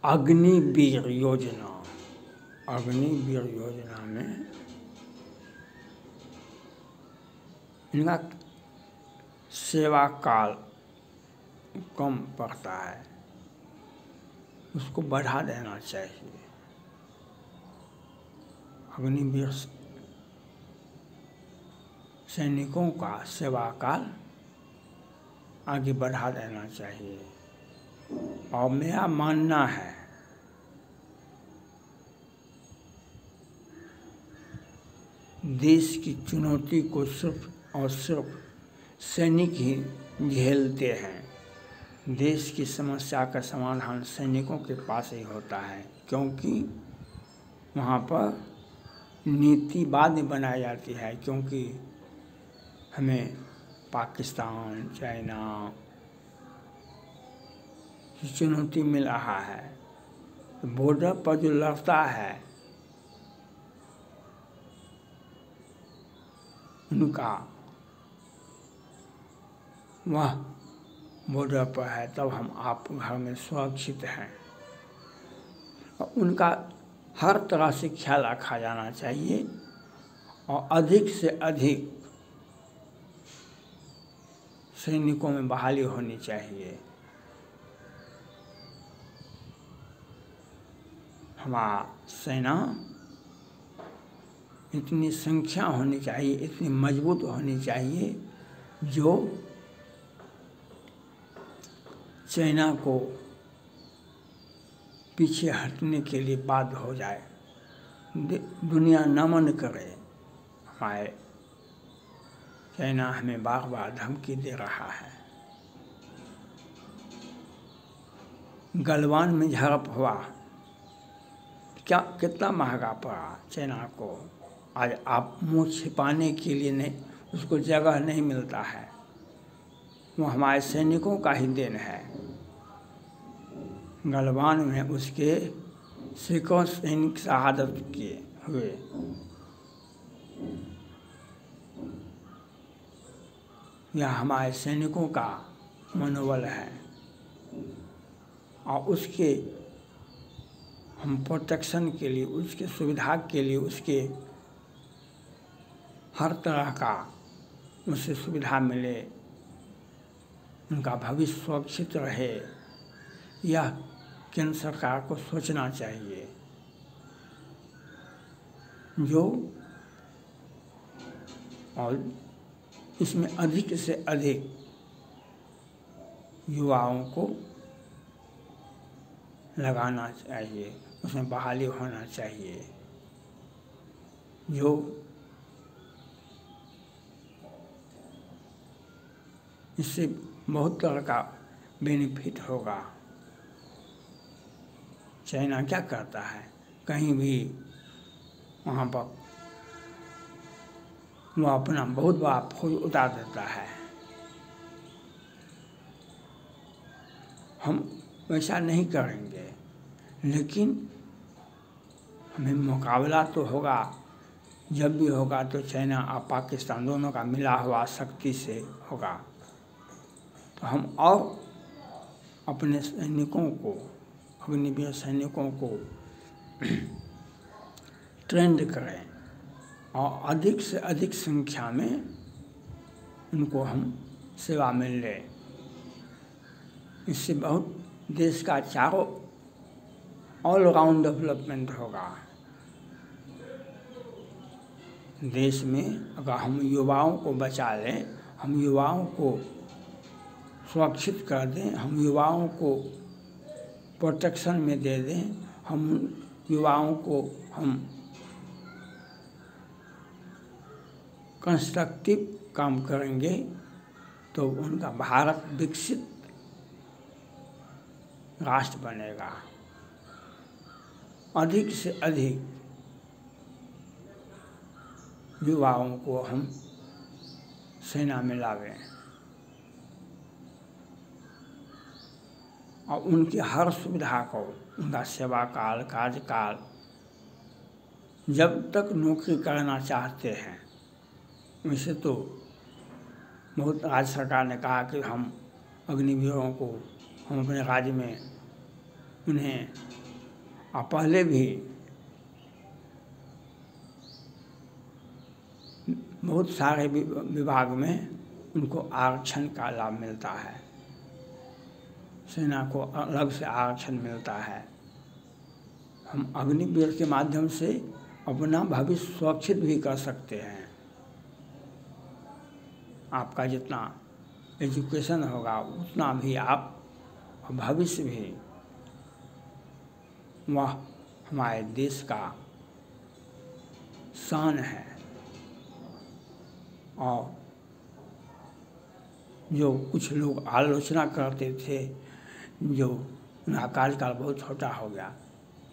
अग्निवीर योजना। अग्निवीर योजना में इनका सेवा काल कम पड़ता है, उसको बढ़ा देना चाहिए। अग्निवीर सैनिकों का सेवा काल आगे बढ़ा देना चाहिए। और मेरा मानना है देश की चुनौती को सिर्फ और सिर्फ सैनिक ही झेलते हैं। देश की समस्या का समाधान सैनिकों के पास ही होता है, क्योंकि वहाँ पर नीति बाद में बनाई जाती है। क्योंकि हमें पाकिस्तान, चाइना की चुनौती मिल रहा है। बॉर्डर पर जो लड़ता है उनका वह बॉर्डर पर है, तब हम आप घर में सुरक्षित हैं। और उनका हर तरह से ख्याल रखा जाना चाहिए और अधिक से अधिक सैनिकों में बहाली होनी चाहिए। हमारा सेना इतनी संख्या होनी चाहिए, इतनी मजबूत होनी चाहिए जो चाइना को पीछे हटने के लिए बाध्य हो जाए। दुनिया नमन करे। हमारे चाइना हमें बार बार धमकी दे रहा है। गलवान में झड़प हुआ, क्या कितना महंगा पड़ा चाइना को। आज आप मुंह छिपाने के लिए नहीं, उसको जगह नहीं मिलता है। वो हमारे सैनिकों का ही देन है। गलवान में उसके सैकड़ों सैनिक शहादत किए हुए। यह हमारे सैनिकों का मनोबल है और उसके हम प्रोटेक्शन के लिए, उसके सुविधा के लिए, उसके हर तरह का उसे सुविधा मिले, उनका भविष्य सुरक्षित रहे, यह केंद्र सरकार को सोचना चाहिए। जो और इसमें अधिक से अधिक युवाओं को लगाना चाहिए, उसमें बहाली होना चाहिए। जो इससे बहुत तरह का बेनिफिट होगा। चाइना क्या करता है, कहीं भी वहाँ पर वो अपना बहुत बड़ा फौज उतार देता है। हम वैसा नहीं करेंगे, लेकिन हमें मुकाबला तो होगा। जब भी होगा तो चाइना और पाकिस्तान दोनों का मिला हुआ शक्ति से होगा। तो हम और अपने सैनिकों को, अग्निवीर सैनिकों को ट्रेंड करें और अधिक से अधिक संख्या में उनको हम सेवा में लें। इससे बहुत देश का चारों ऑल राउंड डेवलपमेंट होगा। देश में अगर हम युवाओं को बचा लें, हम युवाओं को सुरक्षित कर दें, हम युवाओं को प्रोटेक्शन में दे दें, हम युवाओं को हम कंस्ट्रक्टिव काम करेंगे, तो उनका भारत विकसित राष्ट्र बनेगा। अधिक से अधिक युवाओं को हम सेना में लावें और उनकी हर सुविधा को, उनका सेवा काल, कार्यकाल, जब तक नौकरी करना चाहते हैं। वैसे तो बहुत राज्य सरकार ने कहा कि हम अग्निवीरों को हम अपने राज्य में उन्हें पहले भी बहुत सारे विभाग में उनको आरक्षण का लाभ मिलता है, सेना को अलग से आरक्षण मिलता है। हम अग्निवीर के माध्यम से अपना भविष्य सुरक्षित भी कर सकते हैं। आपका जितना एजुकेशन होगा उतना भी आप भविष्य भी वह हमारे देश का शान है। और जो कुछ लोग आलोचना करते थे, जो उनका कार्यकाल बहुत छोटा हो गया,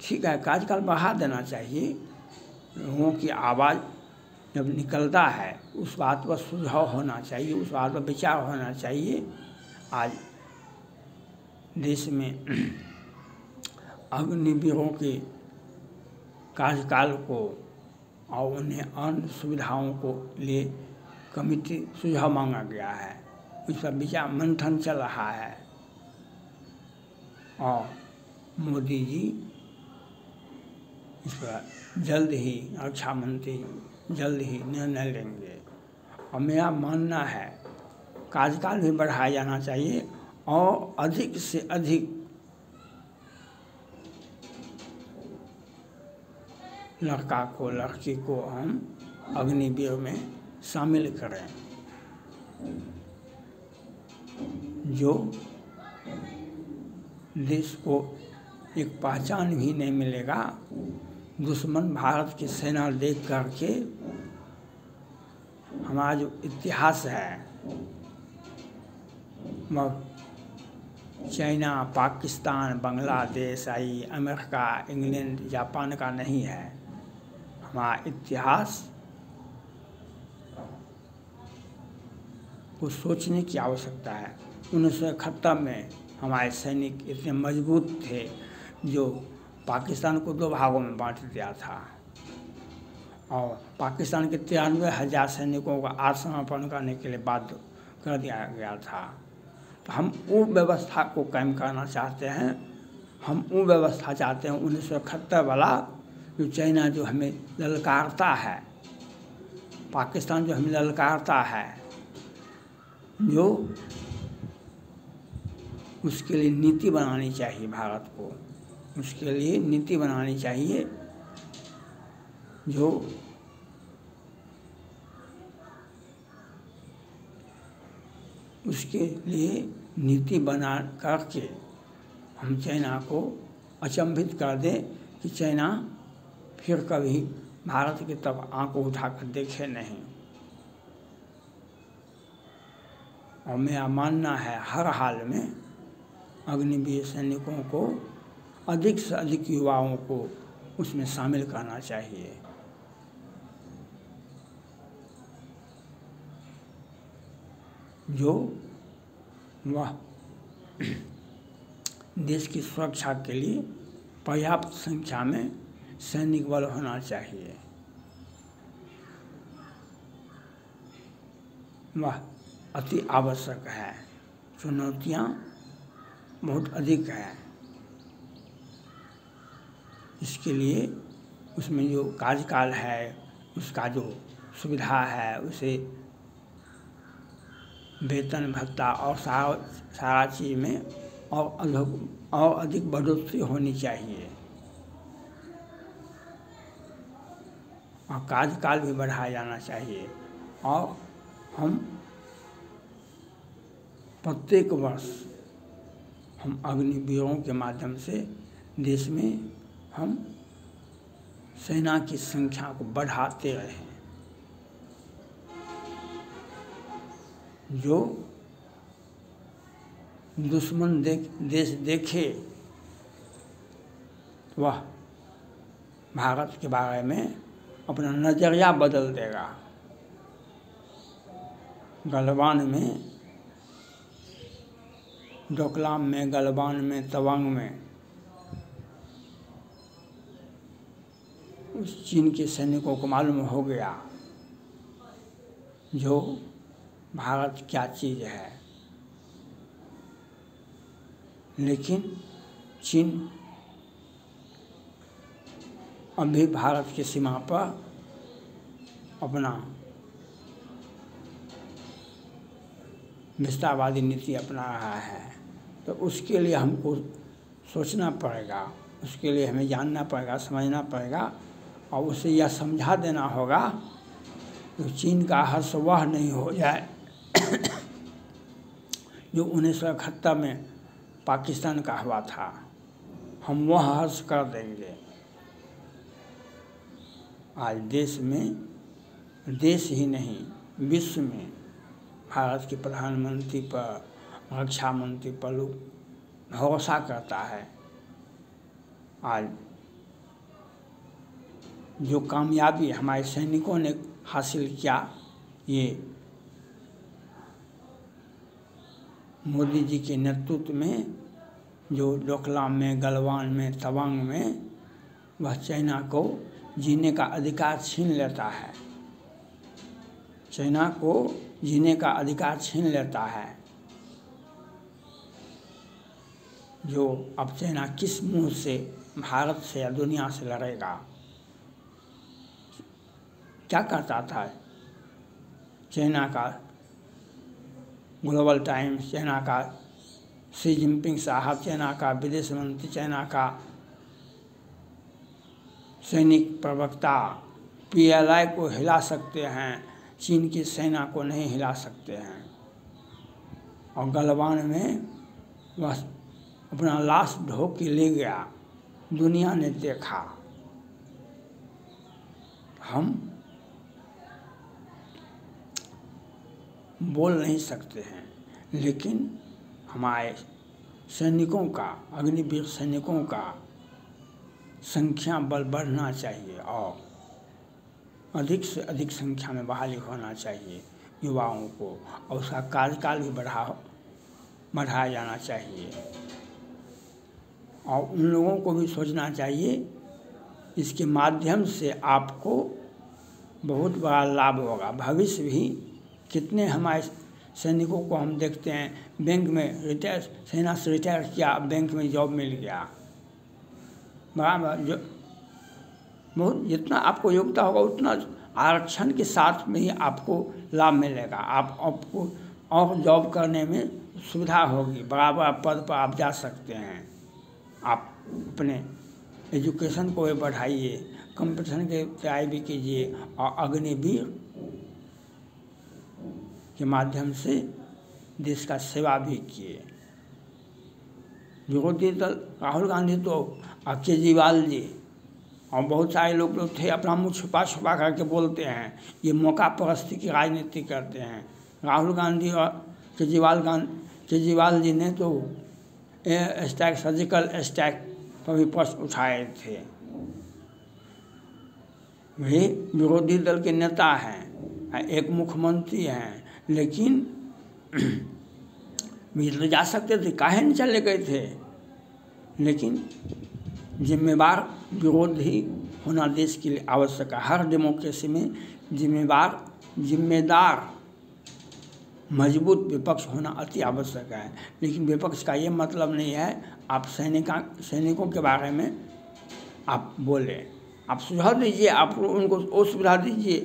ठीक है, कार्यकाल बढ़ा देना चाहिए। लोगों की आवाज़ जब निकलता है उस बात पर सुझाव होना चाहिए, उस बात पर विचार होना चाहिए। आज देश में अग्निवीरों के कार्यकाल को और उन्हें अन्य सुविधाओं को लिए कमिटी सुझाव मांगा गया है, उस पर विचार मंथन चल रहा है। और मोदी जी इस पर जल्द ही रक्षा मंत्री जल्द ही निर्णय लेंगे। और मेरा मानना है कार्यकाल भी बढ़ाया जाना चाहिए और अधिक से अधिक लड़का को लड़की को हम अग्निवीर में शामिल करें, जो देश को एक पहचान भी नहीं मिलेगा। दुश्मन भारत की सेना देख करके हमारा जो इतिहास है वह China, Pakistan, Bangladesh, America, England, Japan का नहीं है। हमारा इतिहास को सोचने की आवश्यकता है। 1971 में हमारे सैनिक इतने मजबूत थे जो पाकिस्तान को 2 भागों में बांट दिया था और पाकिस्तान के 93,000 सैनिकों को आत्मसमर्पण करने के लिए बाध्य कर दिया गया था। तो हम वो व्यवस्था को कायम करना चाहते हैं। हम वो व्यवस्था चाहते हैं 1971 वाला, जो चाइना जो हमें ललकारता है, पाकिस्तान जो हमें ललकारता है, जो उसके लिए नीति बनानी चाहिए। भारत को उसके लिए नीति बनानी चाहिए, जो उसके लिए नीति बना करके हम चाइना को अचंभित कर दें कि चाइना फिर कभी भारत की तरफ आंख उठाकर देखे नहीं। और मेरा मानना है हर हाल में अग्निवीर सैनिकों को अधिक से अधिक युवाओं को उसमें शामिल करना चाहिए। जो वह देश की सुरक्षा के लिए पर्याप्त संख्या में सैनिक बल होना चाहिए। वह अति आवश्यक है। चुनौतियाँ बहुत अधिक हैं। इसके लिए उसमें जो कार्यकाल है, उसका जो सुविधा है, उसे वेतन भत्ता और सारा चीज़ में और अधिक बढ़ोतरी होनी चाहिए और कार्यकाल भी बढ़ाया जाना चाहिए। और हम प्रत्येक वर्ष हम अग्निवीरों के माध्यम से देश में हम सेना की संख्या को बढ़ाते रहें। जो दुश्मन देश देखे वह भारत के बारे में अपना नज़रिया बदल देगा। गलवान में, डोकलाम में, गलवान में, तवांग में उस चीन के सैनिकों को मालूम हो गया जो भारत क्या चीज़ है। लेकिन चीन अभी भारत की सीमा पर अपना विस्तारवादी नीति अपना रहा है। तो उसके लिए हमको सोचना पड़ेगा, उसके लिए हमें जानना पड़ेगा, समझना पड़ेगा और उसे यह समझा देना होगा कि चीन का हर्ष वह नहीं हो जाए जो 1971 में पाकिस्तान का हुआ था। हम वह हर्ष कर देंगे। आज देश में, देश ही नहीं विश्व में भारत के प्रधानमंत्री पर, रक्षा मंत्री पर लोग भरोसा करता है। आज जो कामयाबी हमारे सैनिकों ने हासिल किया, ये मोदी जी के नेतृत्व में, जो डोकलाम में, गलवान में, तवांग में वह चाइना को जीने का अधिकार छीन लेता है, चाइना को जीने का अधिकार छीन लेता है। जो अब चाइना किस मुंह से भारत से या दुनिया से लड़ेगा? क्या करता था चाइना का ग्लोबल टाइम्स, चाइना का शी जिनपिंग साहब, चाइना का विदेश मंत्री, चाइना का सैनिक प्रवक्ता PLI को हिला सकते हैं, चीन की सेना को नहीं हिला सकते हैं। और गलवान में वह अपना लाश ढो के ले गया, दुनिया ने देखा। हम बोल नहीं सकते हैं, लेकिन हमारे सैनिकों का, अग्निवीर सैनिकों का संख्या बल बढ़ना चाहिए और अधिक से अधिक संख्या में बहाली होना चाहिए युवाओं को, और उसका कार्यकाल भी बढ़ाया जाना चाहिए। और उन लोगों को भी सोचना चाहिए इसके माध्यम से आपको बहुत बड़ा लाभ होगा। भविष्य भी कितने हमारे सैनिकों को हम देखते हैं बैंक में रिटायर, सेना से रिटायर किया, बैंक में जॉब मिल गया, बराबर जो बहुत जितना आपको योग्यता होगा उतना आरक्षण के साथ में ही आपको लाभ मिलेगा। आपको और जॉब करने में सुविधा होगी, बराबर पद पर आप जा सकते हैं। आप अपने एजुकेशन को भी बढ़ाइए, कंपटीशन के तैयारी भी कीजिए और अग्निवीर के माध्यम से देश का सेवा भी किए। विरोधी दल राहुल गांधी तो और केजरीवाल जी और बहुत सारे लोग थे, अपना मुँह छुपा छुपा करके बोलते हैं, ये मौका परस्ती की राजनीति करते हैं। राहुल गांधी और केजरीवाल जी ने तो स्ट्राइक, सर्जिकल स्ट्राइक पर भी प्रश्न उठाए थे। वे विरोधी दल के नेता हैं, एक मुख्यमंत्री हैं, लेकिन वे तो जा सकते थे, काहे नहीं चले गए थे? लेकिन जिम्मेवार विरोधी होना देश के लिए आवश्यक है। हर डेमोक्रेसी में जिम्मेदार मजबूत विपक्ष होना अति आवश्यक है। लेकिन विपक्ष का ये मतलब नहीं है आप सैनिकों के बारे में आप बोलें, आप सुझाव दीजिए, आप उनको वो सुविधा दीजिए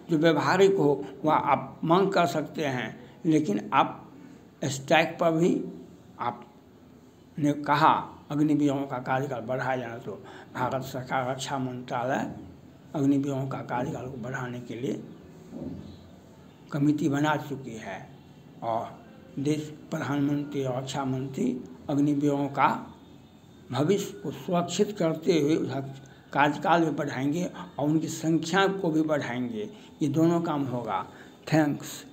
जो व्यवहारिक हो, वह आप मांग कर सकते हैं। लेकिन आप स्ट्राइक पर भी आपने कहा अग्निवीरों का कार्यकाल बढ़ाया जाना, तो भारत सरकार रक्षा मंत्रालय अग्निवीरों का कार्यकाल को बढ़ाने के लिए कमेटी बना चुकी है और देश प्रधानमंत्री और रक्षा मंत्री अग्निवीरों का भविष्य को सुरक्षित करते हुए उसका कार्यकाल भी बढ़ाएंगे और उनकी संख्या को भी बढ़ाएंगे। ये दोनों काम होगा। थैंक्स।